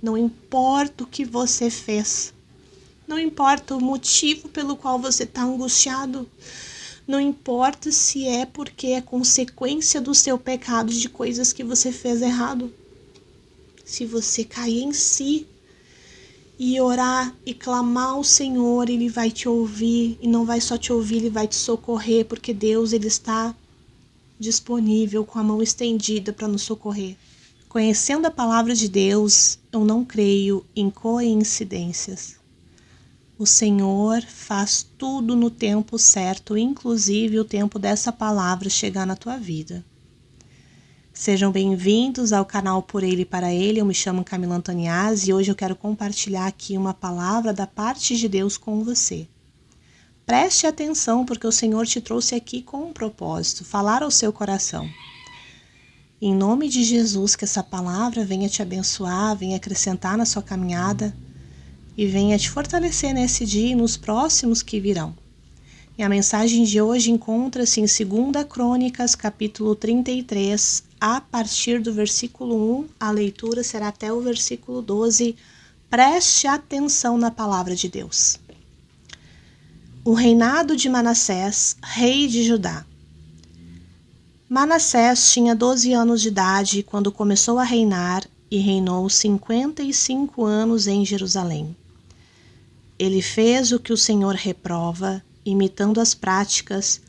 Não importa o que você fez. Não importa o motivo pelo qual você está angustiado. Não importa se é porque é consequência do seu pecado, de coisas que você fez errado. Se você cair em si e orar e clamar ao Senhor, Ele vai te ouvir. E não vai só te ouvir, Ele vai te socorrer, porque Deus, Ele está disponível com a mão estendida para nos socorrer. Conhecendo a palavra de Deus, eu não creio em coincidências. O Senhor faz tudo no tempo certo, inclusive o tempo dessa palavra chegar na tua vida. Sejam bem-vindos ao canal Por Ele e Para Ele. Eu me chamo Camila Antoniazzi e hoje eu quero compartilhar aqui uma palavra da parte de Deus com você. Preste atenção, porque o Senhor te trouxe aqui com um propósito, falar ao seu coração. Em nome de Jesus, que essa palavra venha te abençoar, venha acrescentar na sua caminhada e venha te fortalecer nesse dia e nos próximos que virão. E a mensagem de hoje encontra-se em 2 Crônicas, capítulo 33, a partir do versículo 1, a leitura será até o versículo 12. Preste atenção na palavra de Deus. O reinado de Manassés, rei de Judá. Manassés tinha 12 anos de idade quando começou a reinar e reinou 55 anos em Jerusalém. Ele fez o que o Senhor reprova, imitando as práticas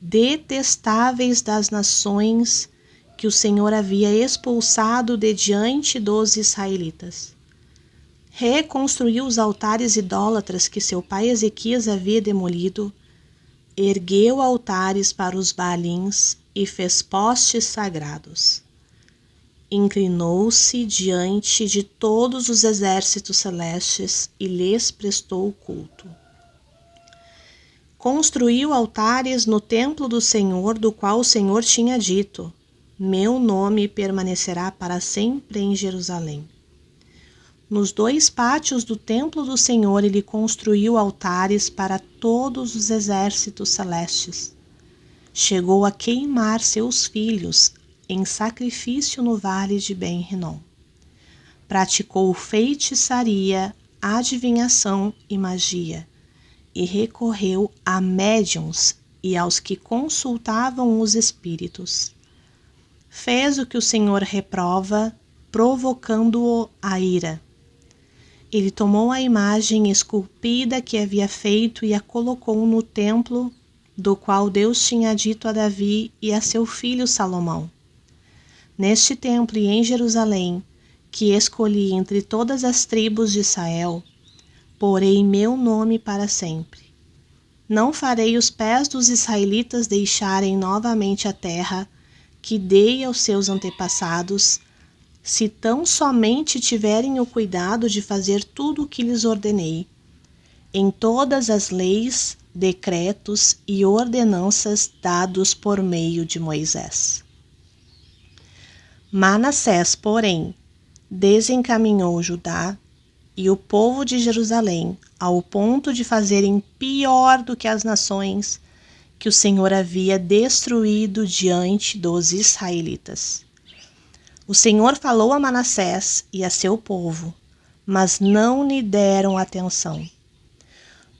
detestáveis das nações que o Senhor havia expulsado de diante dos israelitas. Reconstruiu os altares idólatras que seu pai Ezequias havia demolido, ergueu altares para os Baalins e fez postes sagrados. Inclinou-se diante de todos os exércitos celestes e lhes prestou culto. Construiu altares no templo do Senhor, do qual o Senhor tinha dito: meu nome permanecerá para sempre em Jerusalém. Nos 2 pátios do templo do Senhor ele construiu altares para todos os exércitos celestes. Chegou a queimar seus filhos em sacrifício no vale de Ben-Rinom. Praticou feitiçaria, adivinhação e magia, e recorreu a médiuns e aos que consultavam os espíritos. Fez o que o Senhor reprova, provocando-o à ira. Ele tomou a imagem esculpida que havia feito e a colocou no templo do qual Deus tinha dito a Davi e a seu filho Salomão. Neste templo e em Jerusalém, que escolhi entre todas as tribos de Israel, porei meu nome para sempre. Não farei os pés dos israelitas deixarem novamente a terra que dei aos seus antepassados, se tão somente tiverem o cuidado de fazer tudo o que lhes ordenei, em todas as leis, decretos e ordenanças dados por meio de Moisés. Manassés, porém, desencaminhou Judá e o povo de Jerusalém ao ponto de fazerem pior do que as nações que o Senhor havia destruído diante dos israelitas. O Senhor falou a Manassés e a seu povo, mas não lhe deram atenção.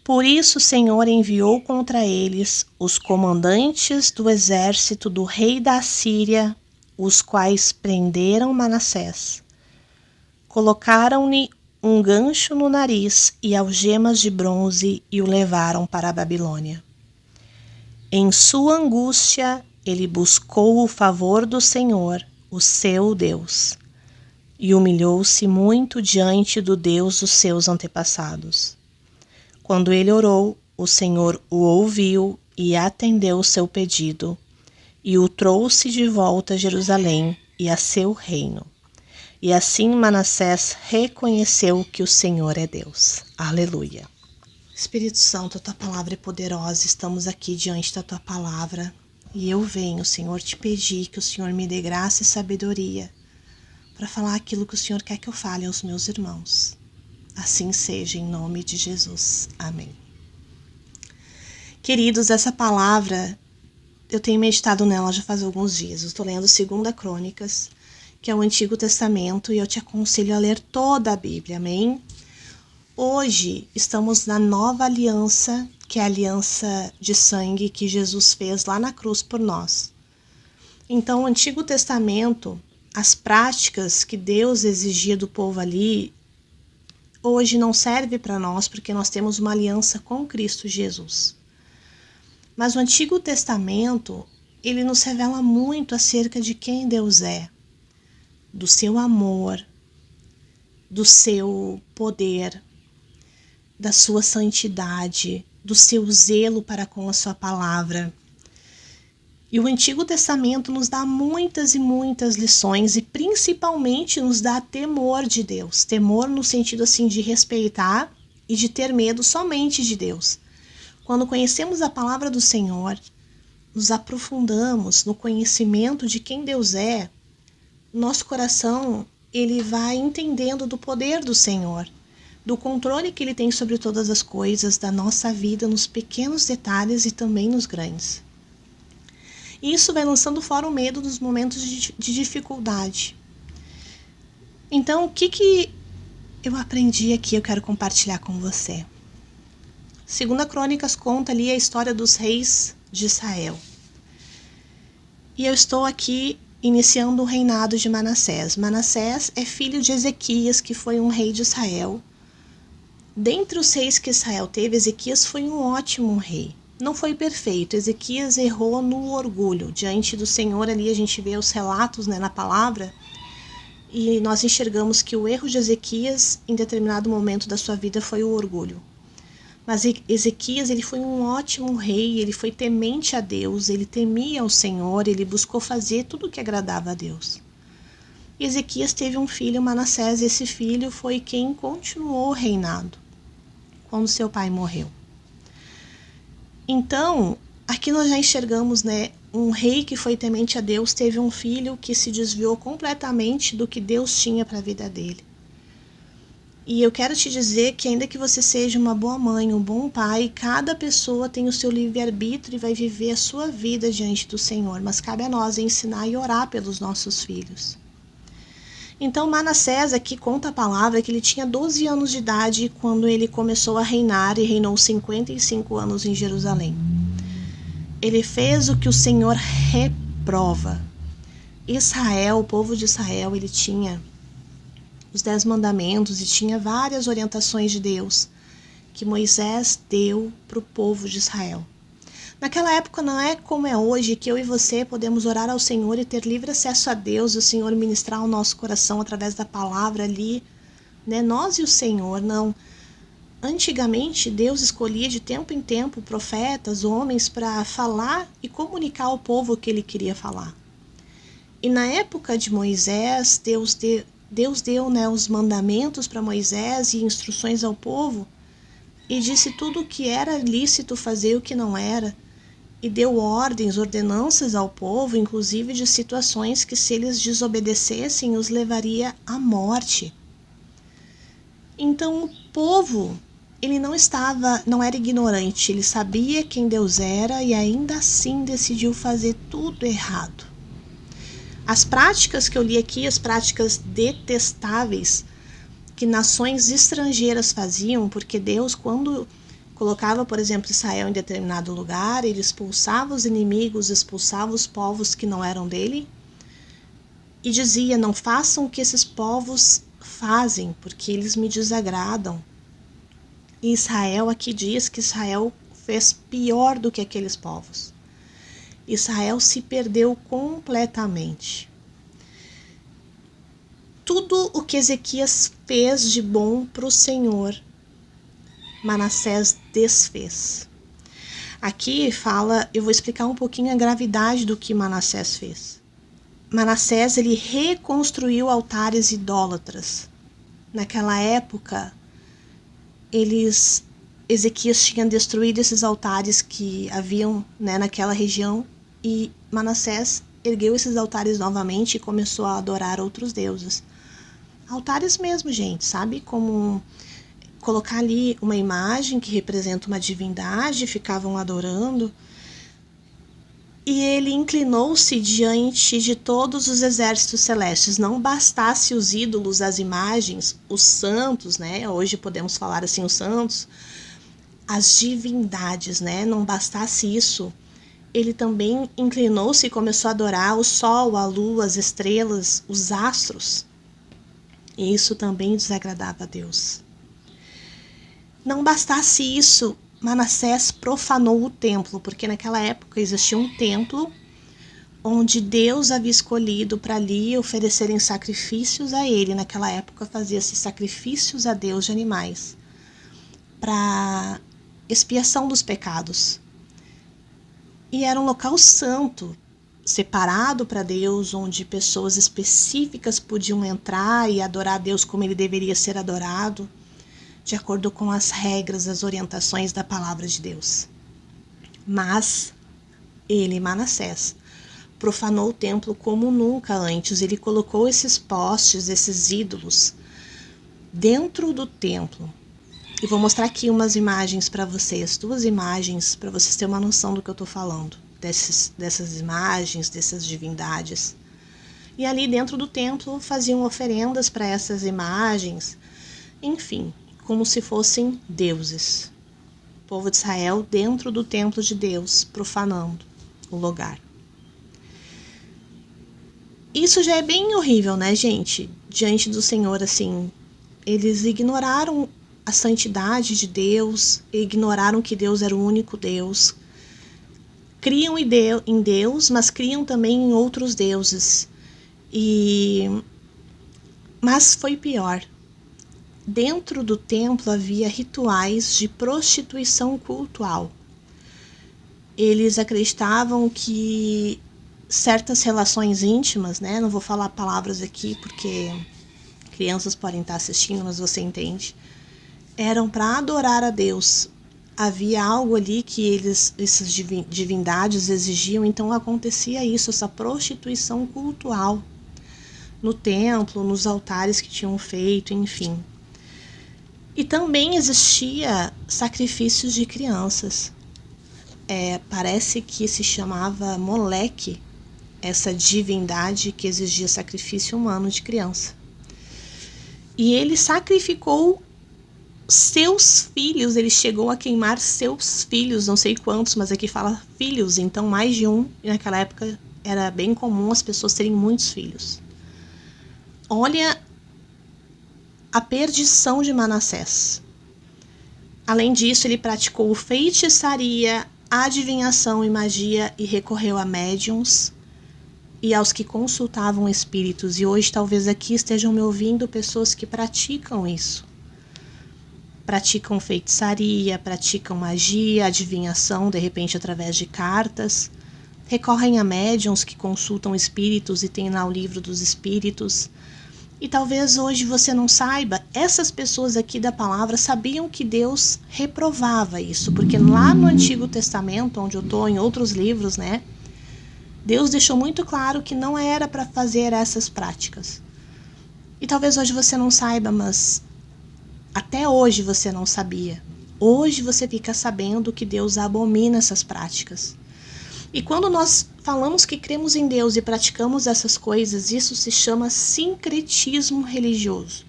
Por isso o Senhor enviou contra eles os comandantes do exército do rei da Assíria, os quais prenderam Manassés. Colocaram-lhe um gancho no nariz e algemas de bronze e o levaram para a Babilônia. Em sua angústia, ele buscou o favor do Senhor, o seu Deus, e humilhou-se muito diante do Deus dos seus antepassados. Quando ele orou, o Senhor o ouviu e atendeu o seu pedido, e o trouxe de volta a Jerusalém e a seu reino. E assim Manassés reconheceu que o Senhor é Deus. Aleluia. Espírito Santo, a tua palavra é poderosa, estamos aqui diante da tua palavra. E eu venho, Senhor, te pedir que o Senhor me dê graça e sabedoria para falar aquilo que o Senhor quer que eu fale aos meus irmãos. Assim seja, em nome de Jesus. Amém. Queridos, essa palavra, eu tenho meditado nela já faz alguns dias. Eu estou lendo 2 Crônicas que é o Antigo Testamento, e eu te aconselho a ler toda a Bíblia, amém? Hoje estamos na nova aliança, que é a aliança de sangue que Jesus fez lá na cruz por nós. Então, o Antigo Testamento, as práticas que Deus exigia do povo ali, hoje não serve para nós, porque nós temos uma aliança com Cristo Jesus. Mas o Antigo Testamento, ele nos revela muito acerca de quem Deus é, do seu amor, do seu poder, da sua santidade, do seu zelo para com a sua palavra. E o Antigo Testamento nos dá muitas e muitas lições e principalmente nos dá temor de Deus. Temor no sentido assim de respeitar e de ter medo somente de Deus. Quando conhecemos a palavra do Senhor, nos aprofundamos no conhecimento de quem Deus é, nosso coração ele vai entendendo do poder do Senhor, do controle que Ele tem sobre todas as coisas, da nossa vida, nos pequenos detalhes e também nos grandes. E isso vai lançando fora o medo dos momentos de dificuldade. Então, o que eu aprendi aqui, eu quero compartilhar com você. 2 Crônicas conta ali a história dos reis de Israel. E eu estou aqui iniciando o reinado de Manassés. Manassés é filho de Ezequias, que foi um rei de Israel. Dentre os reis que Israel teve, Ezequias foi um ótimo rei. Não foi perfeito, Ezequias errou no orgulho. Diante do Senhor ali a gente vê os relatos, na palavra, e nós enxergamos que o erro de Ezequias em determinado momento da sua vida foi o orgulho. Mas Ezequias ele foi um ótimo rei, ele foi temente a Deus, ele temia o Senhor, ele buscou fazer tudo o que agradava a Deus. E Ezequias teve um filho, Manassés, e esse filho foi quem continuou o reinado quando seu pai morreu. Então, aqui nós já enxergamos, um rei que foi temente a Deus teve um filho que se desviou completamente do que Deus tinha para a vida dele. E eu quero te dizer que ainda que você seja uma boa mãe, um bom pai, cada pessoa tem o seu livre-arbítrio e vai viver a sua vida diante do Senhor, mas cabe a nós ensinar e orar pelos nossos filhos. Então Manassés aqui conta a palavra que ele tinha 12 anos de idade quando ele começou a reinar e reinou 55 anos em Jerusalém. Ele fez o que o Senhor reprova. Israel, o povo de Israel, ele tinha os 10 mandamentos e tinha várias orientações de Deus que Moisés deu para o povo de Israel. Naquela época não é como é hoje, que eu e você podemos orar ao Senhor e ter livre acesso a Deus, e o Senhor ministrar o nosso coração através da palavra ali, nós e o Senhor, não. Antigamente, Deus escolhia de tempo em tempo profetas, homens, para falar e comunicar ao povo o que ele queria falar. E na época de Moisés, Deus deu os mandamentos para Moisés e instruções ao povo, e disse tudo o que era lícito fazer e o que não era, e deu ordenanças ao povo, inclusive de situações que, se eles desobedecessem, os levaria à morte. Então o povo, ele não era ignorante, ele sabia quem Deus era e ainda assim decidiu fazer tudo errado. As práticas que eu li aqui, as práticas detestáveis que nações estrangeiras faziam, porque Deus, quando colocava, por exemplo, Israel em determinado lugar, ele expulsava os inimigos, expulsava os povos que não eram dele, e dizia, não façam o que esses povos fazem, porque eles me desagradam. E Israel aqui diz que Israel fez pior do que aqueles povos. Israel se perdeu completamente. Tudo o que Ezequias fez de bom para o Senhor, Manassés desfez. Aqui fala, eu vou explicar um pouquinho a gravidade do que Manassés fez. Manassés, ele reconstruiu altares idólatras. Naquela época, Ezequias tinha destruído esses altares que haviam naquela região, e Manassés ergueu esses altares novamente e começou a adorar outros deuses. Altares mesmo, gente, sabe? Como colocar ali uma imagem que representa uma divindade, ficavam adorando. E ele inclinou-se diante de todos os exércitos celestes. Não bastasse os ídolos, as imagens, os santos, né? Hoje podemos falar assim, os santos, as divindades, né? Não bastasse isso, ele também inclinou-se e começou a adorar o sol, a lua, as estrelas, os astros. E isso também desagradava a Deus. Não bastasse isso, Manassés profanou o templo, porque naquela época existia um templo onde Deus havia escolhido para ali oferecerem sacrifícios a ele. Naquela época fazia-se sacrifícios a Deus de animais para expiação dos pecados. E era um local santo, separado para Deus, onde pessoas específicas podiam entrar e adorar a Deus como ele deveria ser adorado, de acordo com as regras, as orientações da palavra de Deus. Mas ele, Manassés, profanou o templo como nunca antes. Ele colocou esses postes, esses ídolos, dentro do templo. E vou mostrar aqui umas imagens para vocês, 2 imagens, para vocês terem uma noção do que eu estou falando, dessas imagens, dessas divindades. E ali dentro do templo faziam oferendas para essas imagens, enfim, como se fossem deuses. O povo de Israel dentro do templo de Deus, profanando o lugar. Isso já é bem horrível, né, gente? Diante do Senhor, assim, eles ignoraram a santidade de Deus, ignoraram que Deus era o único Deus. Criam em Deus, mas criam também em outros deuses. Mas foi pior. Dentro do templo havia rituais de prostituição cultual. Eles acreditavam que certas relações íntimas, né? Não vou falar palavras aqui porque crianças podem estar assistindo, mas você entende. Eram para adorar a Deus. Havia algo ali que essas divindades exigiam, então acontecia isso, essa prostituição cultural no templo, nos altares que tinham feito, enfim. E também existia sacrifícios de crianças. Parece que se chamava Moleque, essa divindade que exigia sacrifício humano de criança. E ele sacrificou seus filhos, ele chegou a queimar seus filhos, não sei quantos, mas aqui fala filhos, então mais de um. E naquela época era bem comum as pessoas terem muitos filhos. Olha a perdição de Manassés. Além disso, ele praticou feitiçaria, adivinhação e magia e recorreu a médiuns e aos que consultavam espíritos. E hoje talvez aqui estejam me ouvindo pessoas que praticam isso. Praticam feitiçaria, praticam magia, adivinhação, de repente através de cartas. Recorrem a médiuns que consultam espíritos e tem lá o livro dos espíritos. E talvez hoje você não saiba, essas pessoas aqui da palavra sabiam que Deus reprovava isso, porque lá no Antigo Testamento, onde eu estou, em outros livros, né, Deus deixou muito claro que não era para fazer essas práticas. E talvez hoje você não saiba, mas até hoje você não sabia. Hoje você fica sabendo que Deus abomina essas práticas. E quando nós falamos que cremos em Deus e praticamos essas coisas, isso se chama sincretismo religioso.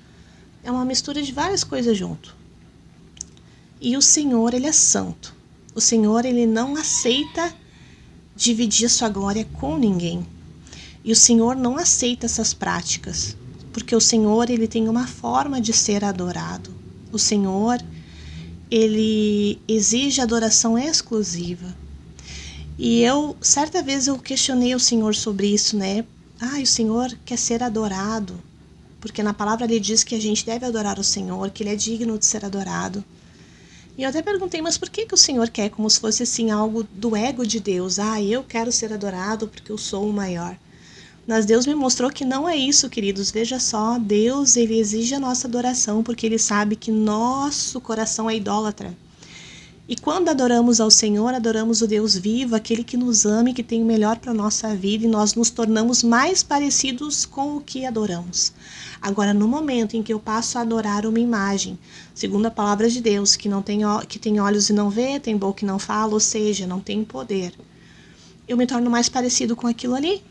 É uma mistura de várias coisas junto. E o Senhor, ele é santo. O Senhor, ele não aceita dividir sua glória com ninguém. E o Senhor não aceita essas práticas, porque o Senhor, ele tem uma forma de ser adorado. O Senhor, ele exige adoração exclusiva. E certa vez eu questionei o Senhor sobre isso, né? O Senhor quer ser adorado, porque na palavra ele diz que a gente deve adorar o Senhor, que ele é digno de ser adorado. E eu até perguntei, mas por que o Senhor quer como se fosse assim algo do ego de Deus? Eu quero ser adorado porque eu sou o maior. Mas Deus me mostrou que não é isso, queridos. Veja só, Deus, ele exige a nossa adoração porque ele sabe que nosso coração é idólatra. E quando adoramos ao Senhor, adoramos o Deus vivo, aquele que nos ama e que tem o melhor para a nossa vida, e nós nos tornamos mais parecidos com o que adoramos. Agora, no momento em que eu passo a adorar uma imagem, segundo a palavra de Deus, que tem olhos e não vê, tem boca e não fala, ou seja, não tem poder, eu me torno mais parecido com aquilo ali.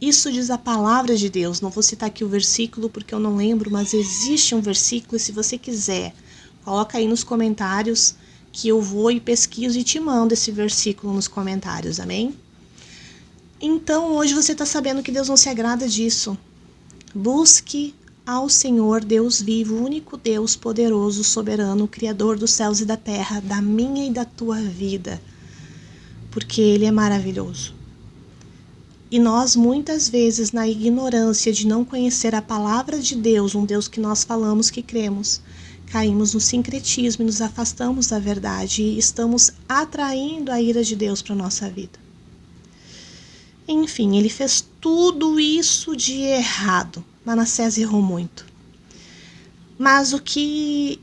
Isso diz a palavra de Deus. Não vou citar aqui o versículo porque eu não lembro, mas existe um versículo e se você quiser, coloca aí nos comentários que eu vou e pesquiso e te mando esse versículo nos comentários, amém? Então hoje você está sabendo que Deus não se agrada disso. Busque ao Senhor Deus vivo, único Deus poderoso, soberano, Criador dos céus e da terra, da minha e da tua vida, porque Ele é maravilhoso. E nós, muitas vezes, na ignorância de não conhecer a palavra de Deus, um Deus que nós falamos que cremos, caímos no sincretismo e nos afastamos da verdade e estamos atraindo a ira de Deus para a nossa vida. Enfim, ele fez tudo isso de errado. Manassés errou muito. Mas o que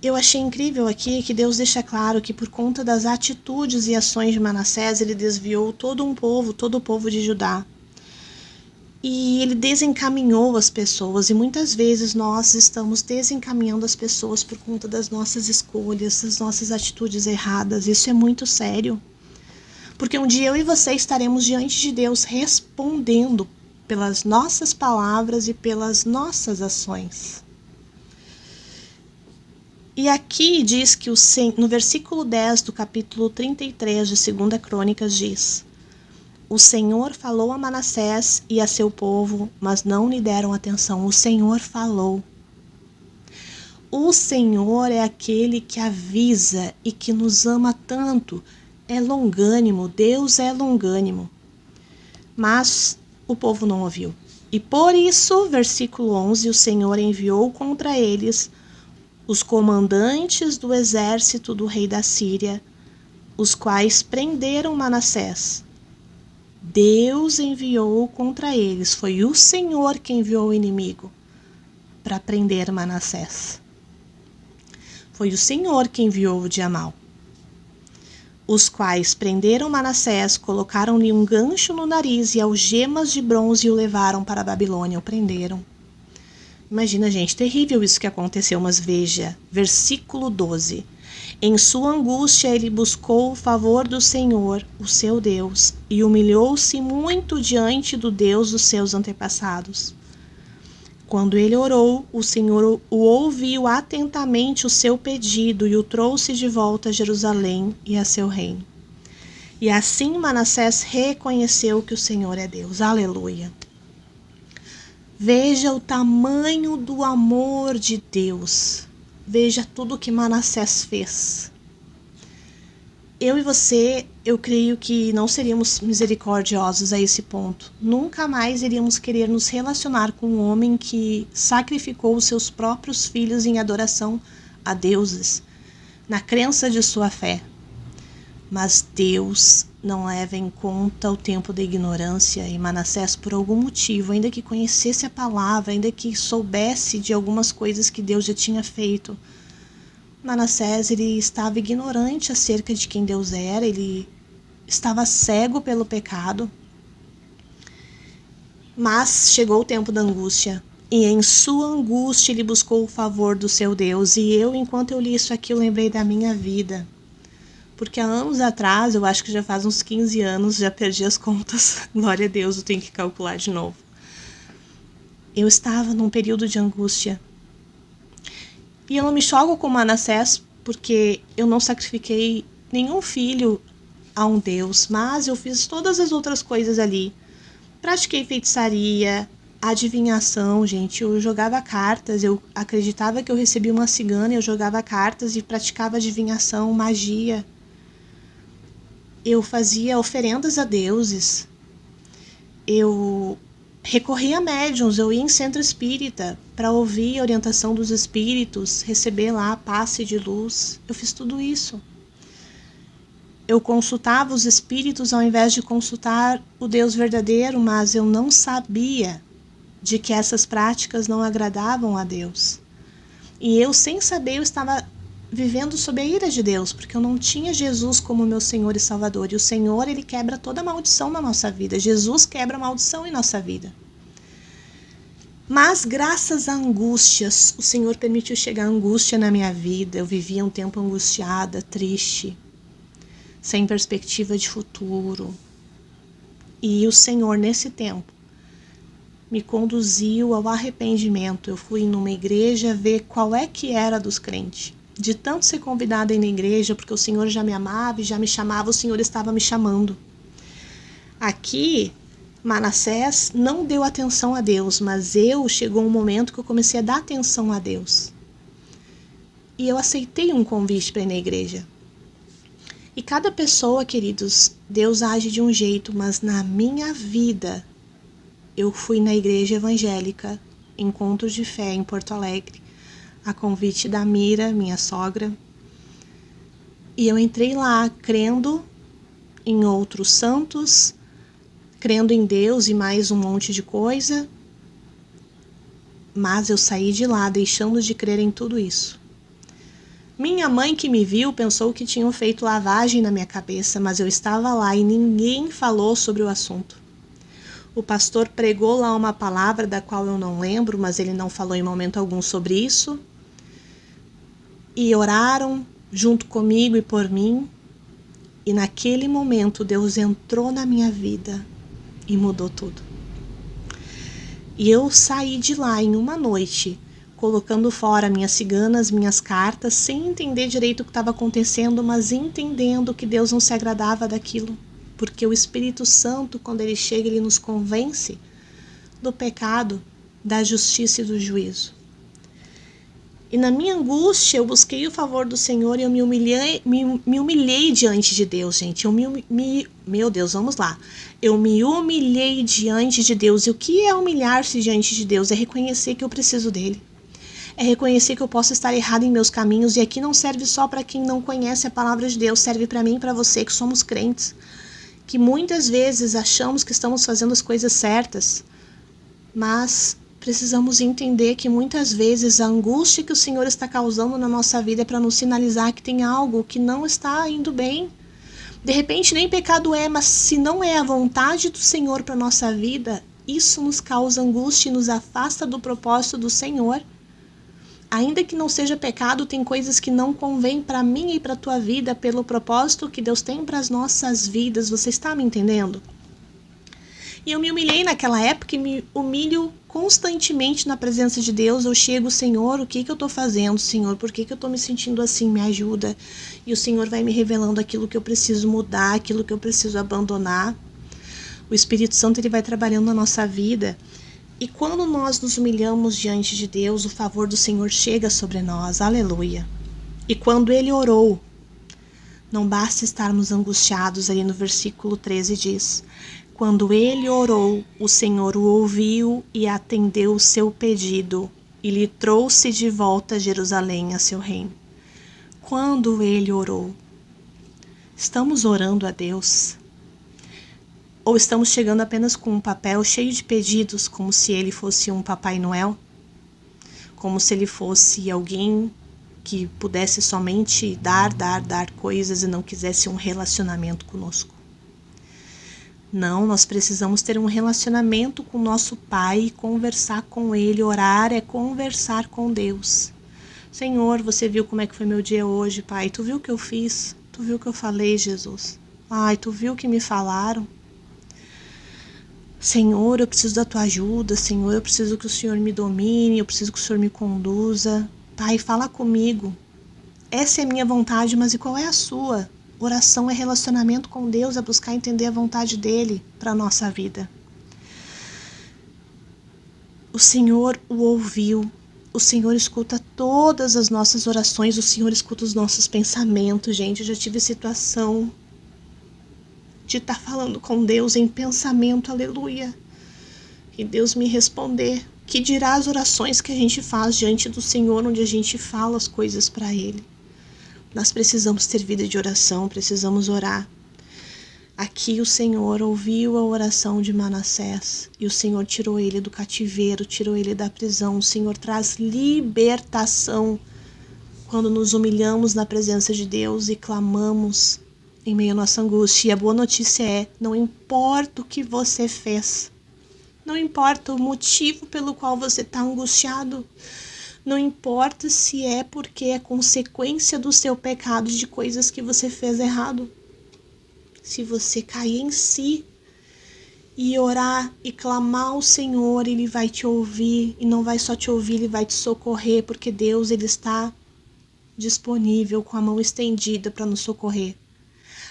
eu achei incrível aqui é que Deus deixa claro que por conta das atitudes e ações de Manassés, ele desviou todo o povo de Judá. E ele desencaminhou as pessoas, e muitas vezes nós estamos desencaminhando as pessoas por conta das nossas escolhas, das nossas atitudes erradas. Isso é muito sério. Porque um dia eu e você estaremos diante de Deus respondendo pelas nossas palavras e pelas nossas ações. E aqui diz que no versículo 10 do capítulo 33 de 2 Crônicas diz: o Senhor falou a Manassés e a seu povo, mas não lhe deram atenção. O Senhor falou. O Senhor é aquele que avisa e que nos ama tanto. É longânimo, Deus é longânimo. Mas o povo não ouviu. E por isso, versículo 11, o Senhor enviou contra eles os comandantes do exército do rei da Síria, os quais prenderam Manassés. Deus enviou contra eles, foi o Senhor que enviou o inimigo para prender Manassés. Foi o Senhor que enviou o dia mau. Os quais prenderam Manassés, colocaram-lhe um gancho no nariz e algemas de bronze e o levaram para a Babilônia, o prenderam. Imagina, gente, terrível isso que aconteceu, mas veja, versículo 12. Em sua angústia ele buscou o favor do Senhor, o seu Deus, e humilhou-se muito diante do Deus dos seus antepassados. Quando ele orou, o Senhor o ouviu atentamente o seu pedido e o trouxe de volta a Jerusalém e a seu reino. E assim Manassés reconheceu que o Senhor é Deus. Aleluia! Veja o tamanho do amor de Deus. Veja tudo que Manassés fez. Eu e você, eu creio que não seríamos misericordiosos a esse ponto. Nunca mais iríamos querer nos relacionar com um homem que sacrificou os seus próprios filhos em adoração a deuses, na crença de sua fé. Mas Deus não leva em conta o tempo da ignorância e Manassés, por algum motivo, ainda que conhecesse a palavra, ainda que soubesse de algumas coisas que Deus já tinha feito, Manassés, ele estava ignorante acerca de quem Deus era, ele estava cego pelo pecado. Mas chegou o tempo da angústia, e em sua angústia ele buscou o favor do seu Deus. E eu, enquanto eu li isso aqui, eu lembrei da minha vida. Porque há anos atrás, eu acho que já faz uns 15 anos, já perdi as contas, glória a Deus, eu tenho que calcular de novo. Eu estava num período de angústia. E eu não me choco com Manassés, porque eu não sacrifiquei nenhum filho a um Deus, mas eu fiz todas as outras coisas ali. Pratiquei feitiçaria, adivinhação, gente, eu jogava cartas, eu acreditava que eu recebia uma cigana, eu jogava cartas e praticava adivinhação, magia. Eu fazia oferendas a deuses, eu recorria a médiuns, eu ia em centro espírita para ouvir a orientação dos espíritos, receber lá a passe de luz. Eu fiz tudo isso. Eu consultava os espíritos ao invés de consultar o Deus verdadeiro, mas eu não sabia de que essas práticas não agradavam a Deus. E eu, sem saber, eu estava vivendo sob a ira de Deus, porque eu não tinha Jesus como meu Senhor e Salvador. E o Senhor, ele quebra toda maldição na nossa vida. Jesus quebra a maldição em nossa vida. Mas graças a angústias, o Senhor permitiu chegar a angústia na minha vida. Eu vivia um tempo angustiada, triste, sem perspectiva de futuro. E o Senhor, nesse tempo, me conduziu ao arrependimento. Eu fui numa igreja ver qual é que era dos crentes. De tanto ser convidada a ir na igreja, porque o Senhor já me amava e já me chamava, o Senhor estava me chamando. Aqui, Manassés não deu atenção a Deus, mas chegou um momento que eu comecei a dar atenção a Deus. E eu aceitei um convite para ir na igreja. E cada pessoa, queridos, Deus age de um jeito, mas na minha vida, eu fui na igreja evangélica, Encontro de Fé em Porto Alegre, a convite da Mira, minha sogra. E eu entrei lá crendo em outros santos, crendo em Deus e mais um monte de coisa. Mas eu saí de lá deixando de crer em tudo isso. Minha mãe que me viu pensou que tinham feito lavagem na minha cabeça, mas eu estava lá e ninguém falou sobre o assunto. O pastor pregou lá uma palavra da qual eu não lembro, mas ele não falou em momento algum sobre isso. E oraram junto comigo e por mim. E naquele momento Deus entrou na minha vida e mudou tudo. E eu saí de lá em uma noite, colocando fora minhas ciganas, minhas cartas, sem entender direito o que estava acontecendo, mas entendendo que Deus não se agradava daquilo. Porque o Espírito Santo, quando ele chega, ele nos convence do pecado, da justiça e do juízo. E na minha angústia, eu busquei o favor do Senhor e eu me humilhei diante de Deus, gente. Meu Deus, vamos lá. Eu me humilhei diante de Deus. E o que é humilhar-se diante de Deus? É reconhecer que eu preciso dele. É reconhecer que eu posso estar errado em meus caminhos. E aqui não serve só para quem não conhece a palavra de Deus. Serve para mim e para você que somos crentes. Que muitas vezes achamos que estamos fazendo as coisas certas. Mas precisamos entender que muitas vezes a angústia que o Senhor está causando na nossa vida é para nos sinalizar que tem algo que não está indo bem. De repente nem pecado é, mas se não é a vontade do Senhor para a nossa vida, isso nos causa angústia e nos afasta do propósito do Senhor. Ainda que não seja pecado, tem coisas que não convêm para mim e para a tua vida pelo propósito que Deus tem para as nossas vidas. Você está me entendendo? E eu me humilhei naquela época e me humilho constantemente na presença de Deus. Eu chego, Senhor, o que eu estou fazendo, Senhor? Por que eu estou me sentindo assim? Me ajuda. E o Senhor vai me revelando aquilo que eu preciso mudar, aquilo que eu preciso abandonar. O Espírito Santo ele vai trabalhando na nossa vida. E quando nós nos humilhamos diante de Deus, o favor do Senhor chega sobre nós. Aleluia. E quando ele orou, não basta estarmos angustiados, ali no versículo 13 diz: quando ele orou, o Senhor o ouviu e atendeu o seu pedido e lhe trouxe de volta a Jerusalém, a seu reino. Quando ele orou, estamos orando a Deus? Ou estamos chegando apenas com um papel cheio de pedidos, como se ele fosse um Papai Noel? Como se ele fosse alguém que pudesse somente dar coisas e não quisesse um relacionamento conosco? Não, nós precisamos ter um relacionamento com o nosso Pai, conversar com Ele. Orar é conversar com Deus. Senhor, você viu como é que foi meu dia hoje, Pai? Tu viu o que eu fiz? Tu viu o que eu falei, Jesus? Ai, tu viu o que me falaram? Senhor, eu preciso da tua ajuda. Senhor, eu preciso que o Senhor me domine. Eu preciso que o Senhor me conduza. Pai, fala comigo. Essa é a minha vontade, mas e qual é a sua? Oração é relacionamento com Deus, é buscar entender a vontade dele para a nossa vida. O Senhor o ouviu, o Senhor escuta todas as nossas orações, o Senhor escuta os nossos pensamentos, gente. Eu já tive situação de estar falando com Deus em pensamento, aleluia, e Deus me responder. Que dirá as orações que a gente faz diante do Senhor, onde a gente fala as coisas para Ele. Nós precisamos ter vida de oração, precisamos orar. Aqui o Senhor ouviu a oração de Manassés e o Senhor tirou ele do cativeiro, tirou ele da prisão. O Senhor traz libertação quando nos humilhamos na presença de Deus e clamamos em meio à nossa angústia. E a boa notícia é, não importa o que você fez, não importa o motivo pelo qual você está angustiado, não importa se é porque é consequência do seu pecado, de coisas que você fez errado. se você cair em si e orar e clamar ao Senhor, Ele vai te ouvir, e não vai só te ouvir, Ele vai te socorrer, porque Deus, Ele está disponível com a mão estendida para nos socorrer.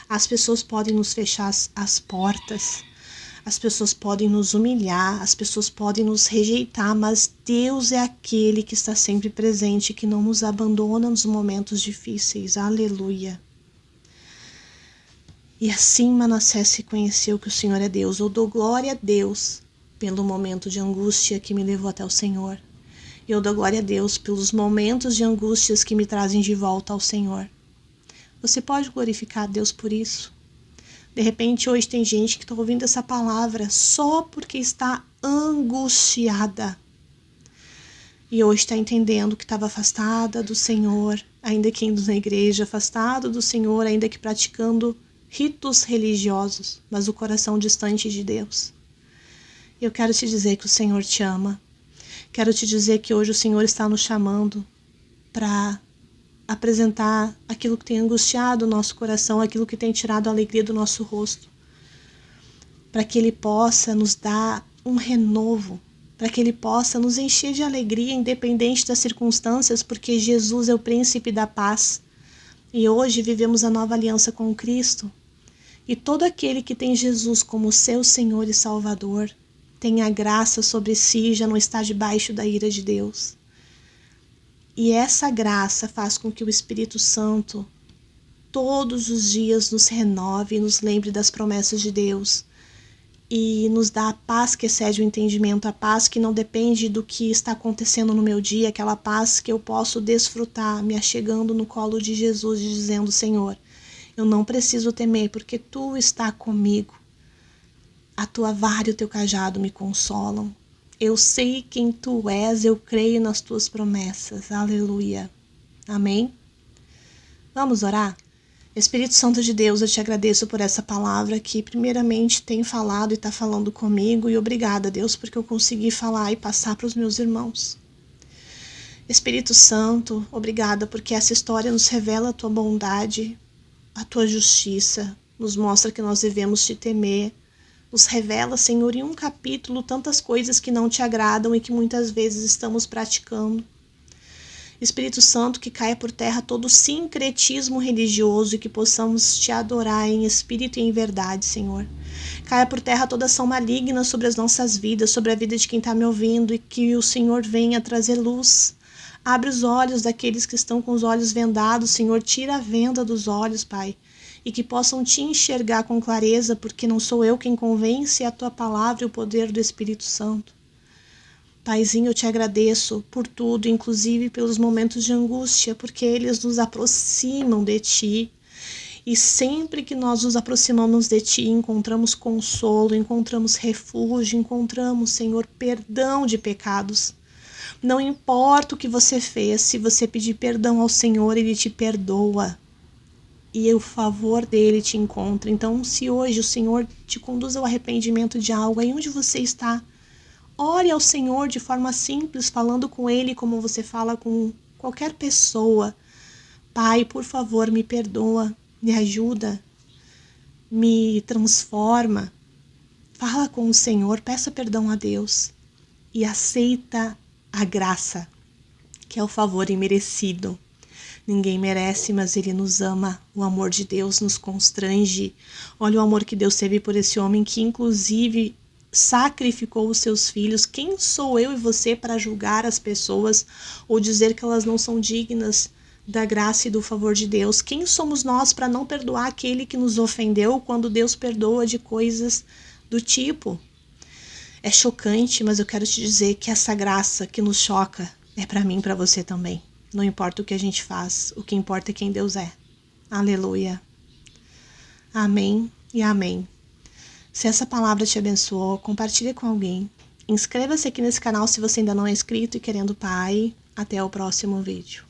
As pessoas podem nos fechar as portas, as pessoas podem nos humilhar, as pessoas podem nos rejeitar, mas Deus é aquele que está sempre presente, que não nos abandona nos momentos difíceis. Aleluia. E assim Manassés reconheceu que o Senhor é Deus. Eu dou glória a Deus pelo momento de angústia que me levou até o Senhor. Eu dou glória a Deus pelos momentos de angústias que me trazem de volta ao Senhor. Você pode glorificar a Deus por isso? De repente, hoje tem gente que está ouvindo essa palavra só porque está angustiada. E hoje está entendendo que estava afastada do Senhor, ainda que indo na igreja, afastado do Senhor, ainda que praticando ritos religiosos, mas o coração distante de Deus. Eu quero te dizer que o Senhor te ama. Quero te dizer que hoje o Senhor está nos chamando para apresentar aquilo que tem angustiado o nosso coração, aquilo que tem tirado a alegria do nosso rosto, para que Ele possa nos dar um renovo, para que Ele possa nos encher de alegria, independente das circunstâncias, porque Jesus é o príncipe da paz. E hoje vivemos a nova aliança com Cristo. E todo aquele que tem Jesus como seu Senhor e Salvador tem a graça sobre si, já não está debaixo da ira de Deus. E essa graça faz com que o Espírito Santo todos os dias nos renove e nos lembre das promessas de Deus. E nos dá a paz que excede o entendimento, a paz que não depende do que está acontecendo no meu dia, aquela paz que eu posso desfrutar me achegando no colo de Jesus e dizendo: Senhor, eu não preciso temer porque Tu está comigo. A Tua vara e o Teu cajado me consolam. Eu sei quem Tu és, eu creio nas Tuas promessas. Aleluia. Amém? Vamos orar? Espírito Santo de Deus, eu te agradeço por essa palavra que primeiramente tem falado e está falando comigo, e obrigada, Deus, porque eu consegui falar e passar para os meus irmãos. Espírito Santo, obrigada porque essa história nos revela a Tua bondade, a Tua justiça, nos mostra que nós devemos Te temer, nos revela, Senhor, em um capítulo tantas coisas que não Te agradam e que muitas vezes estamos praticando. Espírito Santo, que caia por terra todo o sincretismo religioso e que possamos Te adorar em espírito e em verdade, Senhor. Caia por terra toda ação maligna sobre as nossas vidas, sobre a vida de quem está me ouvindo, e que o Senhor venha trazer luz. Abre os olhos daqueles que estão com os olhos vendados, Senhor, tira a venda dos olhos, Pai, e que possam Te enxergar com clareza, porque não sou eu quem convence, é a Tua palavra e o poder do Espírito Santo. Paizinho, eu Te agradeço por tudo, inclusive pelos momentos de angústia, porque eles nos aproximam de Ti. E sempre que nós nos aproximamos de Ti, encontramos consolo, encontramos refúgio, encontramos, Senhor, perdão de pecados. Não importa o que você fez, se você pedir perdão ao Senhor, Ele te perdoa. E o favor dele te encontra. Então, se hoje o Senhor te conduz ao arrependimento de algo, aí onde você está, ore ao Senhor de forma simples, falando com Ele como você fala com qualquer pessoa. Pai, por favor, me perdoa, me ajuda, me transforma. Fala com o Senhor, peça perdão a Deus e aceita a graça, que é o favor imerecido. Ninguém merece, mas Ele nos ama. O amor de Deus nos constrange. Olha o amor que Deus teve por esse homem que, inclusive, sacrificou os seus filhos. Quem sou eu e você para julgar as pessoas ou dizer que elas não são dignas da graça e do favor de Deus? Quem somos nós para não perdoar aquele que nos ofendeu quando Deus perdoa de coisas do tipo? É chocante, mas eu quero te dizer que essa graça que nos choca é para mim e para você também. Não importa o que a gente faz, o que importa é quem Deus é. Aleluia. Amém e amém. Se essa palavra te abençoou, compartilhe com alguém. Inscreva-se aqui nesse canal se você ainda não é inscrito e querendo Pai. Até o próximo vídeo.